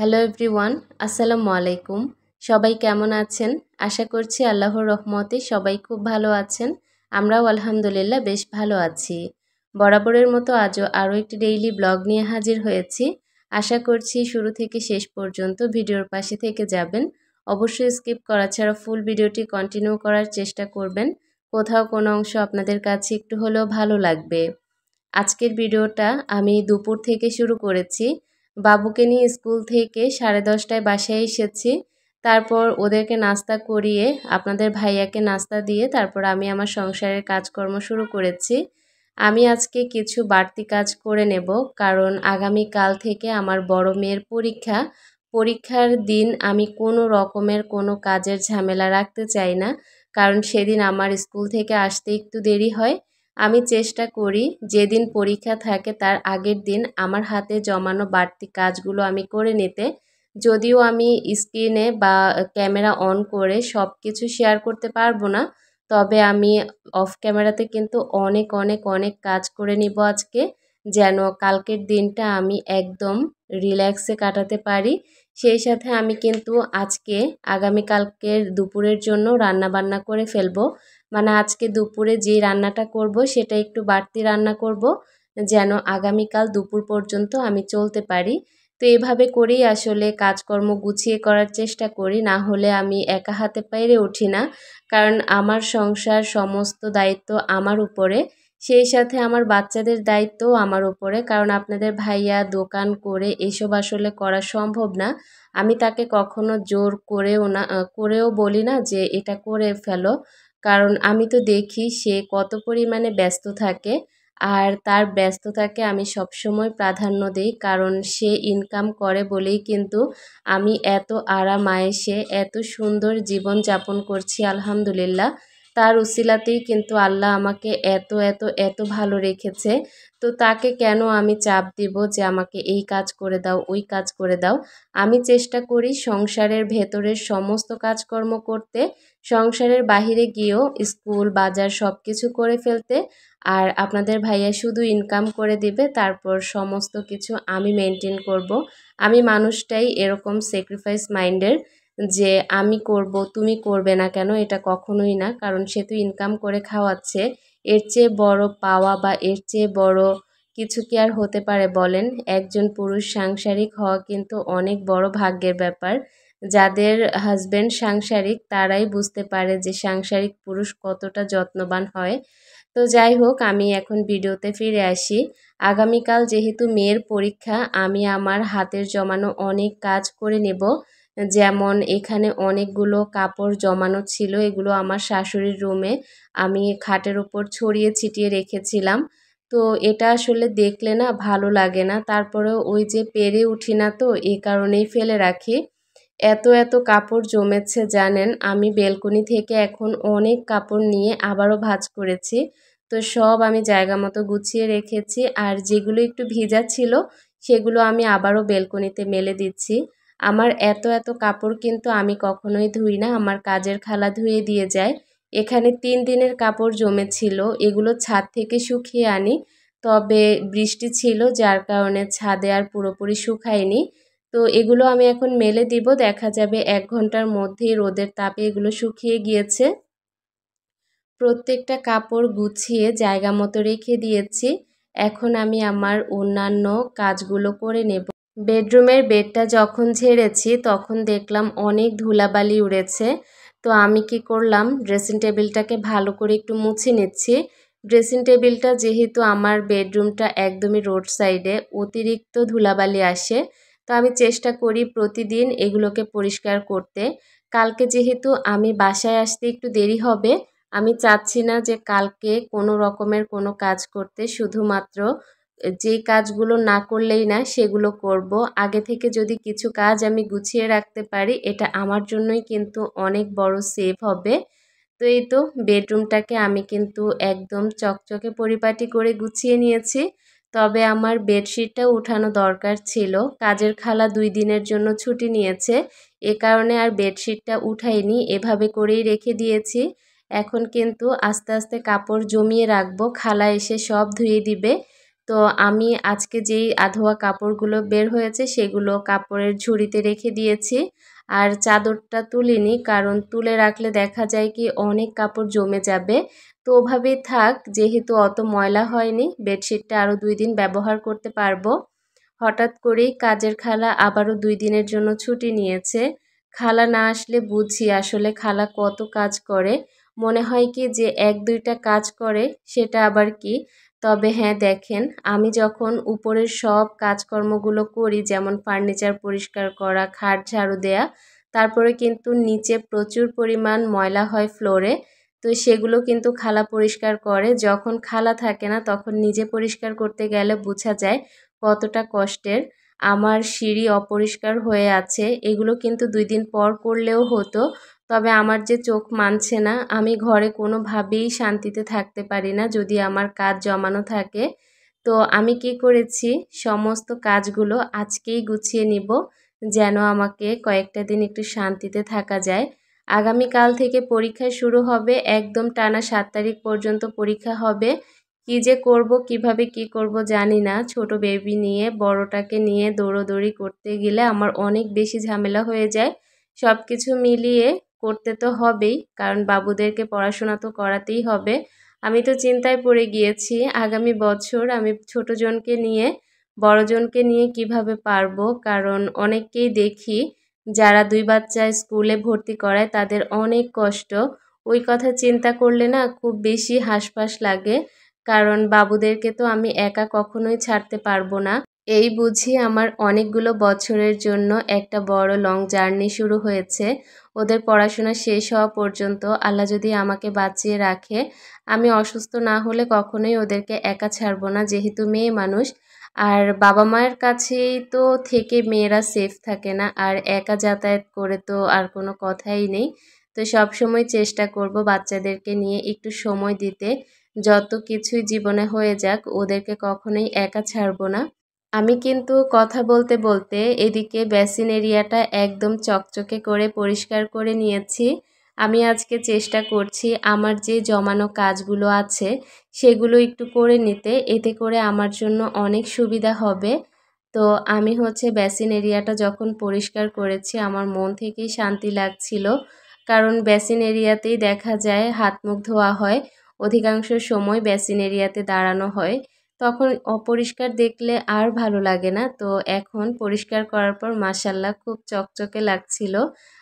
Hello everyone, আসসালামু আলাইকুম। সবাই কেমন আছেন? আশা করছি আল্লাহর রহমতে সবাই খুব ভালো আছেন। আমরাও আলহামদুলিল্লাহ বেশ ভালো আছি। বরাবরের মতো আজও আরও একটি ডেইলি ব্লগ নিয়ে হাজির হয়েছি। আশা করছি শুরু থেকে শেষ পর্যন্ত ভিডিওর পাশে থেকে যাবেন। অবশ্যই স্কিপ করা ছাড়া ফুল ভিডিওটি কন্টিনিউ করার চেষ্টা করবেন। কোথাও কোনো অংশ আপনাদের কাছে একটু হলেও ভালো লাগবে। আজকের ভিডিওটা আমি দুপুর থেকে শুরু করেছি। বাবুকে নিয়ে স্কুল থেকে 10:30টায় বাসায় এসেছি। তারপর ওদেরকে নাস্তা করিয়ে আপনাদের ভাইয়াকে নাস্তা দিয়ে তারপর আমি আমার সংসারের কাজকর্ম শুরু করেছি। আমি আজকে কিছু বাড়তি কাজ করে নেব, কারণ আগামীকাল থেকে আমার বড় মেয়ের পরীক্ষা। পরীক্ষার দিন আমি কোনো রকমের কোনো কাজের ঝামেলা রাখতে চাই না, কারণ সেদিন আমার স্কুল থেকে আসতে একটু দেরি হয়। আমি চেষ্টা করি যেদিন পরীক্ষা থাকে তার আগের দিন আমার হাতে জমানো বাড়তি কাজগুলো আমি করে নিতে। যদিও আমি স্ক্রিনে বা ক্যামেরা অন করে সব কিছু শেয়ার করতে পারবো না, তবে আমি অফ ক্যামেরাতে কিন্তু অনেক অনেক অনেক কাজ করে নিব আজকে, যেন কালকের দিনটা আমি একদম রিল্যাক্সে কাটাতে পারি। সেই সাথে আমি কিন্তু আজকে আগামীকালকের দুপুরের জন্য রান্না বান্না করে ফেলবো। মানে আজকে দুপুরে যে রান্নাটা করব সেটা একটু বাড়তি রান্না করব, যেন আগামীকাল দুপুর পর্যন্ত আমি চলতে পারি। তো এভাবে করেই আসলে কাজকর্ম গুছিয়ে করার চেষ্টা করি, না হলে আমি একা হাতে পেরে উঠি না। কারণ আমার সংসার সমস্ত দায়িত্ব আমার উপরে, সেই সাথে আমার বাচ্চাদের দায়িত্বও আমার উপরে। কারণ আপনাদের ভাইয়া দোকান করে এসব আসলে করা সম্ভব না। আমি তাকে কখনো জোর করেও বলি না যে এটা করে ফেলো, কারণ আমি তো দেখি সে কত পরিমাণে ব্যস্ত থাকে। আর তার ব্যস্ততাকে আমি সবসময় প্রাধান্য দিই, কারণ সে ইনকাম করে বলেই কিন্তু আমি এত আরাম আয়েশে এত সুন্দর জীবন যাপন করছি আলহামদুলিল্লাহ। তার উসিলাতেই কিন্তু আল্লাহ আমাকে এত এত এত ভালো রেখেছে। তো তাকে কেন আমি চাপ দিব যে আমাকে এই কাজ করে দাও, ওই কাজ করে দাও। আমি চেষ্টা করি সংসারের ভেতরের সমস্ত কাজকর্ম করতে, সংসারের বাহিরে গিয়েও স্কুল বাজার সব কিছু করে ফেলতে। আর আপনাদের ভাইয়া শুধু ইনকাম করে দিবে, তারপর সমস্ত কিছু আমি মেনটেন করব। আমি মানুষটাই এরকম স্যাক্রিফাইস মাইন্ডের, যে আমি করব তুমি করবে না কেন, এটা কখনোই না। কারণ সে তো ইনকাম করে খাওয়াচ্ছে, এর চেয়ে বড় পাওয়া বা এর চেয়ে বড় কিছু কি আর হতে পারে বলেন? একজন পুরুষ সাংসারিক হওয়া কিন্তু অনেক বড় ভাগ্যের ব্যাপার। যাদের হাজব্যান্ড সাংসারিক তারাই বুঝতে পারে যে সাংসারিক পুরুষ কতটা যত্নবান হয়। তো যাই হোক, আমি এখন ভিডিওতে ফিরে আসি। আগামীকাল যেহেতু মেয়ের পরীক্ষা, আমি আমার হাতের জমানো অনেক কাজ করে নেব। যেমন এখানে অনেকগুলো কাপড় জমানো ছিল, এগুলো আমার শাশুড়ির রুমে আমি খাটের উপর ছড়িয়ে ছিটিয়ে রেখেছিলাম। তো এটা আসলে দেখলে না ভালো লাগে না, তারপরেও ওই যে পেরে উঠি না, তো এই কারণেই ফেলে রাখি। এত এত কাপড় জমেছে জানেন, আমি বেলকনি থেকে এখন অনেক কাপড় নিয়ে আবারও ভাঁজ করেছি। তো সব আমি জায়গা মতো গুছিয়ে রেখেছি, আর যেগুলো একটু ভিজা ছিল সেগুলো আমি আবারও বেলকনিতে মেলে দিচ্ছি। আমার এত এত কাপড় কিন্তু আমি কখনোই ধুই না, আমার কাজের খালা ধুয়ে দিয়ে যায়। এখানে 3 দিনের কাপড় জমেছিল, এগুলো ছাদ থেকে শুকিয়ে আনি। তবে বৃষ্টি ছিল যার কারণে ছাদে আর পুরোপুরি শুকায়নি। তো এগুলো আমি এখন মেলে দিব, দেখা যাবে 1 ঘন্টার মধ্যেই রোদের তাপে এগুলো শুকিয়ে গিয়েছে। প্রত্যেকটা কাপড় গুছিয়ে জায়গা মতো রেখে দিয়েছি। এখন আমি আমার অন্যান্য কাজগুলো করে নেব। বেডরুমের বেডটা যখন ঝেড়েছি তখন দেখলাম অনেক ধুলাবালি উড়েছে। তো আমি কি করলাম, ড্রেসিং টেবিলটাকে ভালো করে একটু মুছে নিচ্ছি। ড্রেসিং টেবিলটা যেহেতু আমার বেডরুমটা একদমই রোড সাইডে, অতিরিক্ত ধুলাবালি আসে। তো আমি চেষ্টা করি প্রতিদিন এগুলোকে পরিষ্কার করতে। কালকে যেহেতু আমি বাসায় আসতে একটু দেরি হবে, আমি চাচ্ছি না যে কালকে কোনো রকমের কোনো কাজ করতে, শুধুমাত্র যেই কাজগুলো না করলেই না সেগুলো করব। আগে থেকে যদি কিছু কাজ আমি গুছিয়ে রাখতে পারি, এটা আমার জন্যই কিন্তু অনেক বড় সেভ হবে। তো এই তো বেডরুমটাকে আমি কিন্তু একদম চকচকে পরিপাটি করে গুছিয়ে নিয়েছি। তবে আমার বেডশিটটাও উঠানো দরকার ছিল, কাজের খালা 2 দিনের জন্য ছুটি নিয়েছে, এ কারণে আর বেডশিটটা উঠাইনি, এভাবে করেই রেখে দিয়েছি। এখন কিন্তু আস্তে আস্তে কাপড় জমিয়ে রাখবো, খালা এসে সব ধুয়ে দিবে। তো তো আমি আজকে যেই আধোয়া কাপড়গুলো বের হয়েছে সেগুলো কাপড়ের ঝুড়িতে রেখে দিয়েছি। আর চাদরটা তুলিনি, কারণ তুলে রাখলে দেখা যায় কি অনেক কাপড় জমে যাবে। তো ওভাবেই থাক, যেহেতু অত ময়লা হয়নি, বেডশিটটা আরও 2 দিন ব্যবহার করতে পারবো। হঠাৎ করেই কাজের খালা আবারও 2 দিনের জন্য ছুটি নিয়েছে। খালা না আসলে বুঝি আসলে খালা কত কাজ করে। মনে হয় কি যে 1-2টা কাজ করে, সেটা আবার কি। তবে হ্যাঁ, দেখেন, আমি যখন উপরের সব কাজকর্মগুলো করি, যেমন ফার্নিচার পরিষ্কার করা, খাট ঝাড়ু দেয়া, তারপরে কিন্তু নিচে প্রচুর পরিমাণ ময়লা হয় ফ্লোরে। তো সেগুলো কিন্তু খালা পরিষ্কার করে। যখন খালা থাকে না তখন নিজে পরিষ্কার করতে গেলে বোঝা যায় কতটা কষ্টের। আমার সিঁড়ি অপরিষ্কার হয়ে আছে, এগুলো কিন্তু 2 দিন পর করলেও হতো। তবে আমার যে চোখ মানছে না, আমি ঘরে কোনোভাবেই শান্তিতে থাকতে পারি না যদি আমার কাজ জমানো থাকে। তো আমি কি করেছি, সমস্ত কাজগুলো আজকেই গুছিয়ে নিব, যেন আমাকে কয়েকটা দিন একটু শান্তিতে থাকা যায়। আগামীকাল থেকে পরীক্ষা শুরু হবে, একদম টানা 7 তারিখ পর্যন্ত পরীক্ষা হবে। কি যে করব, কিভাবে কি করব জানি না। ছোট বেবি নিয়ে, বড়টাকে নিয়ে দৌড়োদৌড়ি করতে গেলে আমার অনেক বেশি ঝামেলা হয়ে যায়। সব কিছু মিলিয়ে করতে তো হবেই, কারণ বাবুদেরকে পড়াশোনা তো করাতেই হবে। আমি তো চিন্তায় পড়ে গিয়েছি, আগামী বছর আমি ছোটজনকে নিয়ে বড়জনকে নিয়ে কিভাবে পারবো। কারণ অনেককেই দেখি যারা 2 বাচ্চা স্কুলে ভর্তি করায়, তাদের অনেক কষ্ট। ওই কথা চিন্তা করলে না খুব বেশি হাসপাস লাগে, কারণ বাবুদেরকে তো আমি একা কখনোই ছাড়তে পারবো না। এই বুঝি আমার অনেকগুলো বছরের জন্য একটা বড় লং জার্নি শুরু হয়েছে। ওদের পড়াশোনা শেষ হওয়া পর্যন্ত আল্লাহ যদি আমাকে বাঁচিয়ে রাখে, আমি অসুস্থ না হলে কখনোই ওদেরকে একা ছাড়বো না, যেহেতু মেয়ে মানুষ। আর বাবা মায়ের কাছেই তো থেকে মেয়েরা সেফ থাকে না, আর একা যাতায়াত করে তো আর কোনো কথাই নেই। তো সবসময় চেষ্টা করব বাচ্চাদেরকে নিয়ে একটু সময় দিতে। যত কিছুই জীবনে হয়ে যাক, ওদেরকে কখনোই একা ছাড়বো না। আমি কিন্তু কথা বলতে বলতে এদিকে বেসিন এরিয়াটা একদম চকচকে করে পরিষ্কার করে নিয়েছি। আমি আজকে চেষ্টা করছি আমার যে জমানো কাজগুলো আছে সেগুলো একটু করে নিতে, এতে করে আমার জন্য অনেক সুবিধা হবে। তো আমি বেসিন এরিয়াটা যখন পরিষ্কার করেছি, আমার মন থেকেই শান্তি লাগছিল, কারণ বেসিন এরিয়াতেই দেখা যায় হাত মুখ ধোয়া হয়, অধিকাংশ সময় বেসিন এরিয়াতে দাঁড়ানো হয়, তখন অপরিষ্কার দেখলে আর ভালো লাগে না। তো এখন পরিষ্কার করার পর মাশাআল্লাহ খুব চকচকে লাগছিল।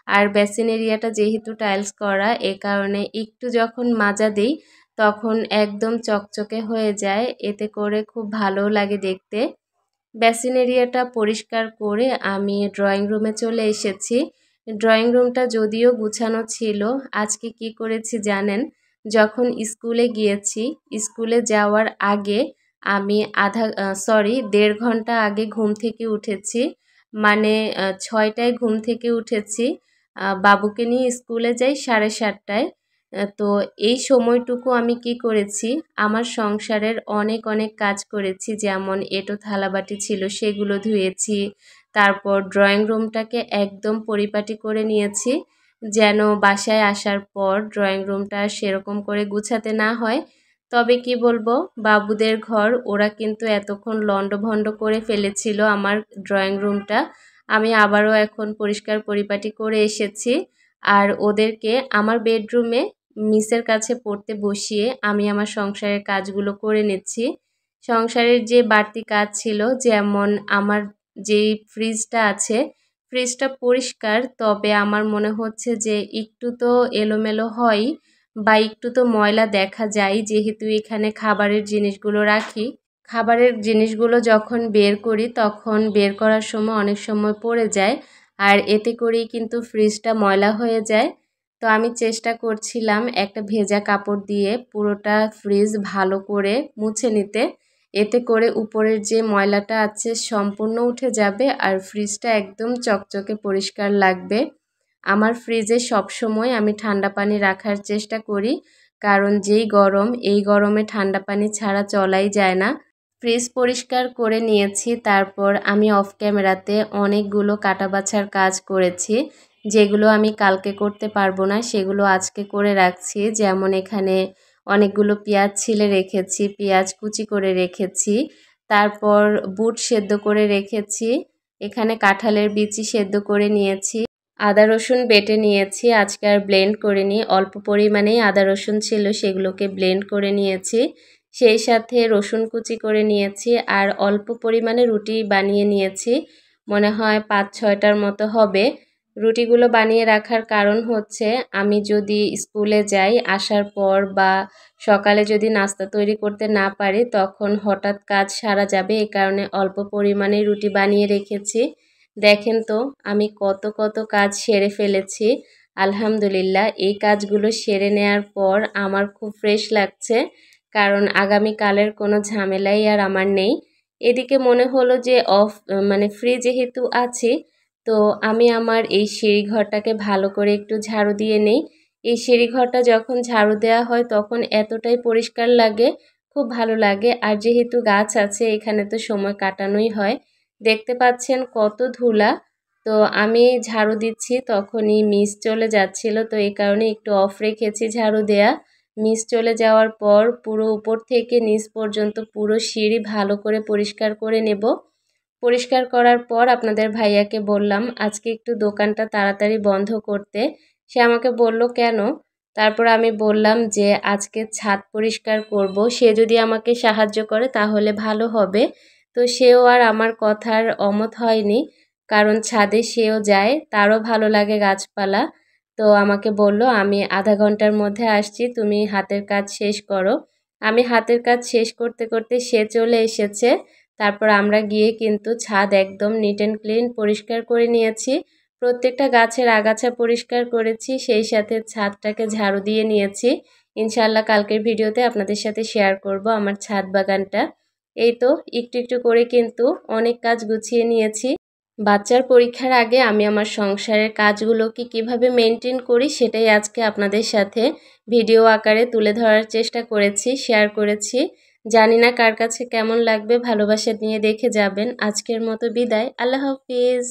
আর বেসিন এরিয়াটা যেহেতু টাইলস করা, এ কারণে একটু যখন মাজা দিই তখন একদম চকচকে হয়ে যায়, এতে করে খুব ভালোও লাগে দেখতে। বেসিন এরিয়াটা পরিষ্কার করে আমি ড্রয়িং রুমে চলে এসেছি। ড্রয়িং রুমটা যদিও গুছানো ছিল, আজকে কি করেছি জানেন? যখন স্কুলে গিয়েছি, স্কুলে যাওয়ার আগে আমি 1.5 ঘন্টা আগে ঘুম থেকে উঠেছি। মানে 6টায় ঘুম থেকে উঠেছি। বাবুকে নিয়ে স্কুলে যাই 7:30টায়। তো এই সময়টুকু আমি কি করেছি, আমার সংসারের অনেক অনেক কাজ করেছি, যেমন এঁটো থালাবাটি ছিল সেগুলো ধুয়েছি। তারপর ড্রয়িং রুমটাকে একদম পরিপাটি করে নিয়েছি, যেন বাসায় আসার পর ড্রয়িং রুমটা সেরকম করে গুছাতে না হয়। তবে কি বলবো, বাবুদের ঘর, ওরা কিন্তু এতক্ষণ লন্ডভন্ড করে ফেলেছিল আমার ড্রয়িং রুমটা। আমি আবারও এখন পরিষ্কার পরিপাটি করে এসেছি। আর ওদেরকে আমার বেডরুমে মিসের কাছে পড়তে বসিয়ে আমি আমার সংসারের কাজগুলো করে নিচ্ছি। সংসারের যে বাড়তি কাজ ছিল, যেমন আমার যেই ফ্রিজটা আছে, ফ্রিজটা পরিষ্কার, তবে আমার মনে হচ্ছে যে একটু তো এলোমেলো হয় বা একটু তো ময়লা দেখা যায়, যেহেতু এখানে খাবারের জিনিসগুলো রাখি। খাবারের জিনিসগুলো যখন বের করি তখন বের করার সময় অনেক সময় পড়ে যায়, আর এতে করেই কিন্তু ফ্রিজটা ময়লা হয়ে যায়। তো আমি চেষ্টা করছিলাম একটা ভেজা কাপড় দিয়ে পুরোটা ফ্রিজ ভালো করে মুছে নিতে, এতে করে উপরের যে ময়লাটা আছে সম্পূর্ণ উঠে যাবে আর ফ্রিজটা একদম চকচকে পরিষ্কার লাগবে। আমার ফ্রিজে সবসময় আমি ঠান্ডা পানি রাখার চেষ্টা করি, কারণ যেই গরম, এই গরমে ঠান্ডা পানি ছাড়া চলাই যায় না। ফ্রিজ পরিষ্কার করে নিয়েছি, তারপর আমি অফ ক্যামেরাতে অনেকগুলো কাটা বাছার কাজ করেছি, যেগুলো আমি কালকে করতে পারবো না সেগুলো আজকে করে রাখছি। যেমন এখানে অনেকগুলো পেঁয়াজ ছিলে রেখেছি, পেঁয়াজ কুচি করে রেখেছি। তারপর বুট সেদ্ধ করে রেখেছি, এখানে কাঁঠালের বিচি সেদ্ধ করে নিয়েছি, আদা রসুন বেটে নিয়েছি, আজকে আর ব্লেন্ড করিনি, অল্প পরিমাণেই আদা রসুন ছিল সেগুলোকে ব্লেন্ড করে নিয়েছি, সেই সাথে রসুন কুচি করে নিয়েছি আর অল্প পরিমাণে রুটি বানিয়ে নিয়েছি, মনে হয় 5-6টার মতো হবে। রুটিগুলো বানিয়ে রাখার কারণ হচ্ছে আমি যদি স্কুলে যাই আসার পর বা সকালে যদি নাস্তা তৈরি করতে না পারি তখন হঠাৎ কাজ সারা যাবে, এই কারণে অল্প পরিমাণে রুটি বানিয়ে রেখেছি। দেখেন তো আমি কত কত কাজ সেরে ফেলেছি, আলহামদুলিল্লাহ। এই কাজগুলো সেরে নেওয়ার পর আমার খুব ফ্রেশ লাগছে, কারণ আগামীকালের কোনো ঝামেলাই আর আমার নেই। এদিকে মনে হলো যে ফ্রি যেহেতু আছি, তো আমি আমার এই সিঁড়িঘরটাকে ভালো করে একটু ঝাড়ু দিয়ে নেই। এই সিঁড়িঘরটা যখন ঝাড়ু দেওয়া হয় তখন এতটাই পরিষ্কার লাগে, খুব ভালো লাগে। আর যেহেতু গাছ আছে এখানে তো সময় কাটানোই হয়। দেখতে পাচ্ছেন কত ধুলা, তো আমি ঝাড়ু দিচ্ছি তখনই মিস চলে যাচ্ছিল, তো এই কারণে একটু অফ রেখেছি ঝাড়ু দেয়া। মিস চলে যাওয়ার পর পুরো উপর থেকে নিচ পর্যন্ত পুরো সিঁড়ি ভালো করে পরিষ্কার করে নেব। পরিষ্কার করার পর আপনাদের ভাইয়াকে বললাম আজকে একটু দোকানটা তাড়াতাড়ি বন্ধ করতে। সে আমাকে বলল কেন? তারপর আমি বললাম যে আজকে ছাদ পরিষ্কার করব, সে যদি আমাকে সাহায্য করে তাহলে ভালো হবে। তো সেও আর আমার কথার অমত হয়নি, কারণ ছাদে সেও যায়, তারও ভালো লাগে গাছপালা। তো আমাকে বলল আমি আধা ঘন্টার মধ্যে আসছি, তুমি হাতের কাজ শেষ করো। আমি হাতের কাজ শেষ করতে করতে সে চলে এসেছে। তারপর আমরা গিয়ে কিন্তু ছাদ একদম নিট অ্যান্ড ক্লিন পরিষ্কার করে নিয়েছি, প্রত্যেকটা গাছের আগাছা পরিষ্কার করেছি, সেই সাথে ছাদটাকে ঝাড়ু দিয়ে নিয়েছি। ইনশাআল্লাহ কালকের ভিডিওতে আপনাদের সাথে শেয়ার করব আমার ছাদ বাগানটা। এই তো একটু একটু করে কিন্তু অনেক কাজ গুছিয়ে নিয়েছি। বাচ্চার পরীক্ষার আগে আমি আমার সংসারের কাজগুলোকে কিভাবে মেনটেন করি সেটাই আজকে আপনাদের সাথে ভিডিও আকারে তুলে ধরার চেষ্টা করেছি, শেয়ার করেছি। জানি না কার কাছে কেমন লাগবে, ভালোবাসা নিয়ে দেখে যাবেন। আজকের মতো বিদায়, আল্লাহ হাফিজ।